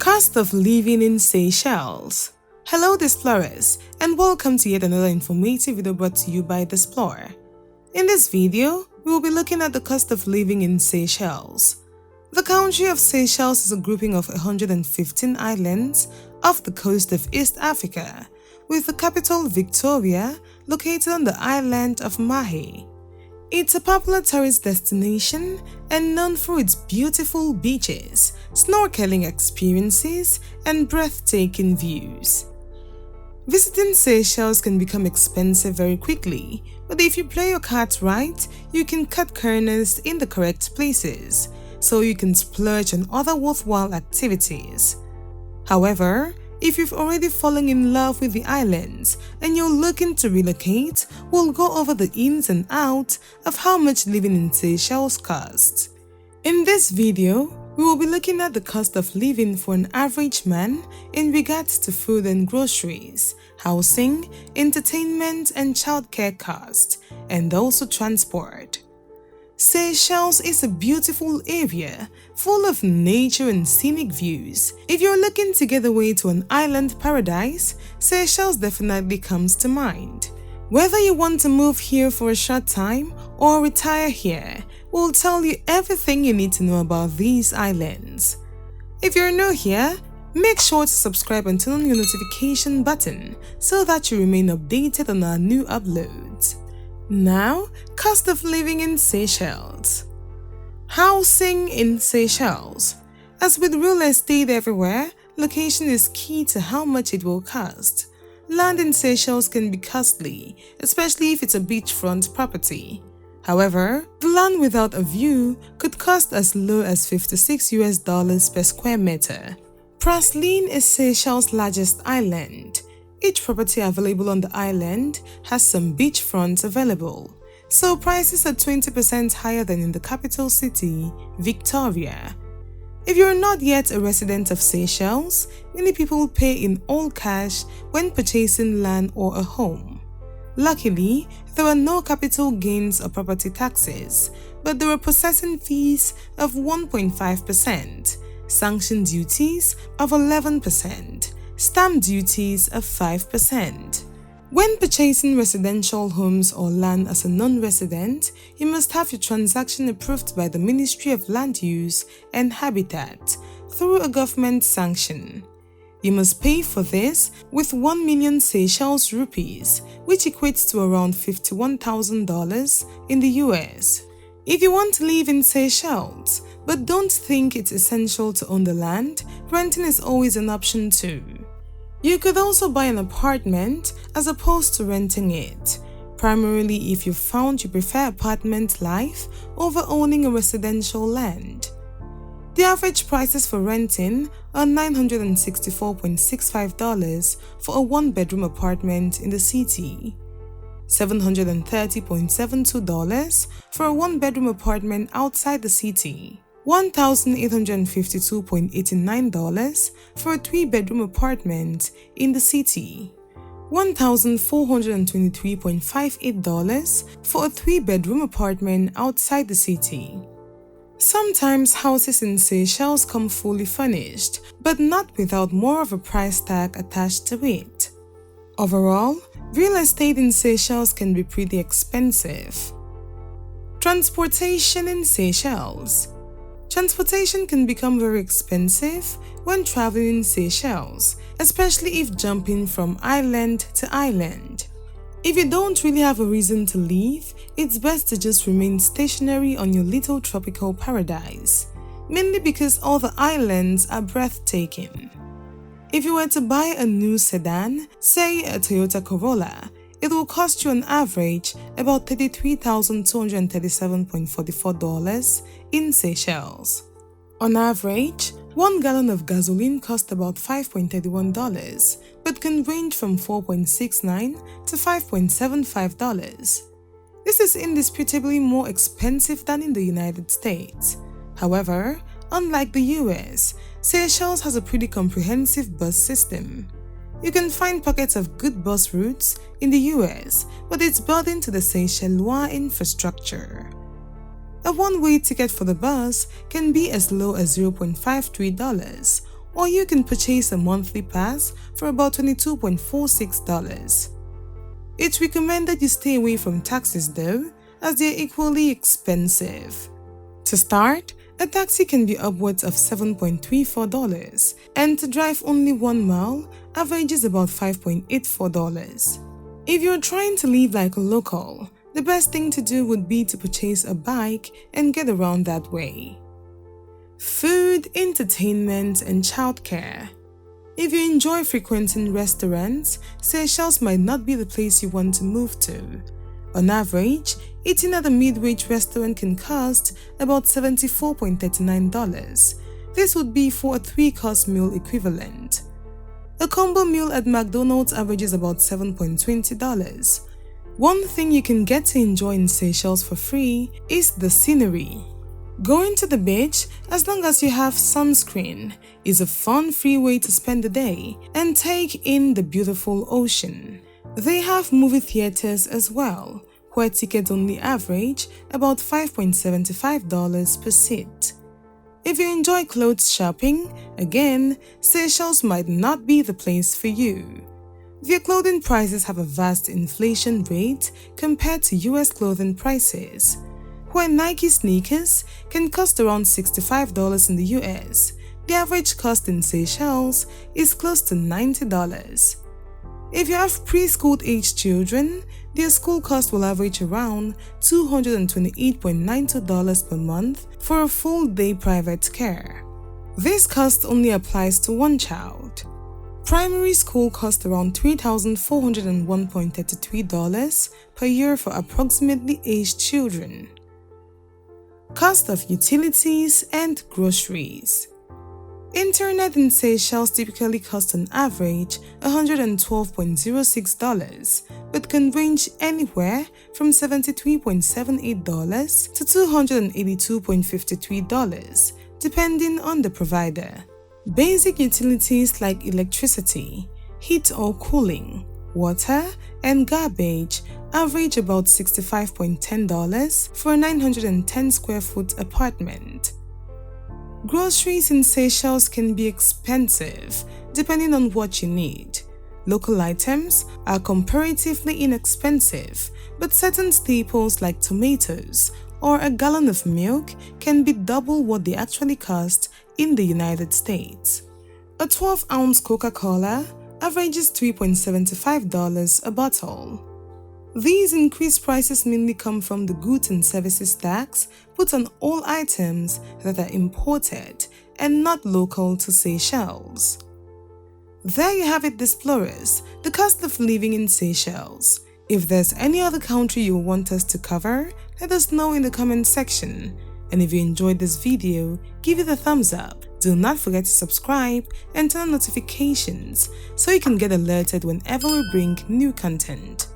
Cost of living in Seychelles. Hello Explorers, and welcome to yet another informative video brought to you by The Explorer. In this video, we will be looking at the cost of living in Seychelles. The country of Seychelles is a grouping of 115 islands off the coast of East Africa, with the capital Victoria located on the island of Mahé. It's a popular tourist destination and known for its beautiful beaches, snorkeling experiences, and breathtaking views. Visiting Seychelles can become expensive very quickly, but if you play your cards right, you can cut corners in the correct places, so you can splurge on other worthwhile activities. However, if you've already fallen in love with the islands and you're looking to relocate, we'll go over the ins and outs of how much living in Seychelles costs. In this video, we will be looking at the cost of living for an average man in regards to food and groceries, housing, entertainment and childcare costs, and also transport. Seychelles is a beautiful area full of nature and scenic views. If you're looking to get away to an island paradise, Seychelles definitely comes to mind. Whether you want to move here for a short time or retire here, we'll tell you everything you need to know about these islands. If you're new here, make sure to subscribe and turn on your notification button so that you remain updated on our new uploads. Now, cost of living in Seychelles. Housing in Seychelles. As with real estate everywhere, location is key to how much it will cost. Land in Seychelles can be costly, especially if it's a beachfront property. However, the land without a view could cost as low as $56 per square meter. Praslin is Seychelles' largest island. Each property available on the island has some beachfronts available, so prices are 20% higher than in the capital city, Victoria. If you're not yet a resident of Seychelles, many people pay in all cash when purchasing land or a home. Luckily, there are no capital gains or property taxes, but there are processing fees of 1.5%, sanction duties of 11%, stamp duties of 5%. When purchasing residential homes or land as a non-resident, you must have your transaction approved by the Ministry of Land Use and Habitat through a government sanction. You must pay for this with 1 million Seychelles rupees, which equates to around $51,000 in the US. If you want to live in Seychelles, but don't think it's essential to own the land, renting is always an option too. You could also buy an apartment as opposed to renting it, primarily if you've found you prefer apartment life over owning a residential land. The average prices for renting are $964.65 for a one-bedroom apartment in the city, $730.72 for a one-bedroom apartment outside the city, $1,852.89 for a three-bedroom apartment in the city, $1,423.58 for a three-bedroom apartment outside the city. Sometimes houses in Seychelles come fully furnished, but not without more of a price tag attached to it. Overall, real estate in Seychelles can be pretty expensive. Transportation in Seychelles. Transportation can become very expensive when traveling in Seychelles, especially if jumping from island to island. If you don't really have a reason to leave, it's best to just remain stationary on your little tropical paradise, mainly because all the islands are breathtaking. If you were to buy a new sedan, say a Toyota Corolla, it will cost you on average about $33,237.44 in Seychelles. On average, 1 gallon of gasoline costs about $5.31, but can range from $4.69 to $5.75. This is indisputably more expensive than in the United States. However, unlike the US, Seychelles has a pretty comprehensive bus system. You can find pockets of good bus routes in the US, but it's built into the Seychellois infrastructure. A one-way ticket for the bus can be as low as $0.53 or you can purchase a monthly pass for about $22.46. It's recommended you stay away from taxis though, as they're equally expensive. To start, a taxi can be upwards of $7.34, and to drive only 1 mile averages about $5.84. If you're trying to live like a local, the best thing to do would be to purchase a bike and get around that way. Food, entertainment, and childcare. If you enjoy frequenting restaurants, Seychelles might not be the place you want to move to. On average, eating at a mid-range restaurant can cost about $74.39. This would be for a 3-course meal equivalent. A combo meal at McDonald's averages about $7.20. One thing you can get to enjoy in Seychelles for free is the scenery. Going to the beach, as long as you have sunscreen, is a fun free way to spend the day and take in the beautiful ocean. They have movie theaters as well, where tickets only average about $5.75 per seat. If you enjoy clothes shopping, again, Seychelles might not be the place for you. Their clothing prices have a vast inflation rate compared to US clothing prices. Where Nike sneakers can cost around $65 in the US, the average cost in Seychelles is close to $90. If you have preschool-aged children, their school cost will average around $228.92 per month for a full-day private care. This cost only applies to one child. Primary school costs around $3,401.33 per year for approximately aged children. Cost of utilities and groceries. Internet in Seychelles typically costs on average $112.06, but can range anywhere from $73.78 to $282.53, depending on the provider. Basic utilities like electricity, heat or cooling, water, and garbage average about $65.10 for a 910 square foot apartment. Groceries in Seychelles can be expensive depending on what you need. Local items are comparatively inexpensive, but certain staples like tomatoes or a gallon of milk can be double what they actually cost in the United States. A 12-ounce Coca-Cola averages $3.75 a bottle. These increased prices mainly come from the goods and services tax put on all items that are imported and not local to Seychelles. There you have it, explorers, the cost of living in Seychelles. If there's any other country you want us to cover, let us know in the comment section. And if you enjoyed this video, give it a thumbs up. Do not forget to subscribe and turn on notifications so you can get alerted whenever we bring new content.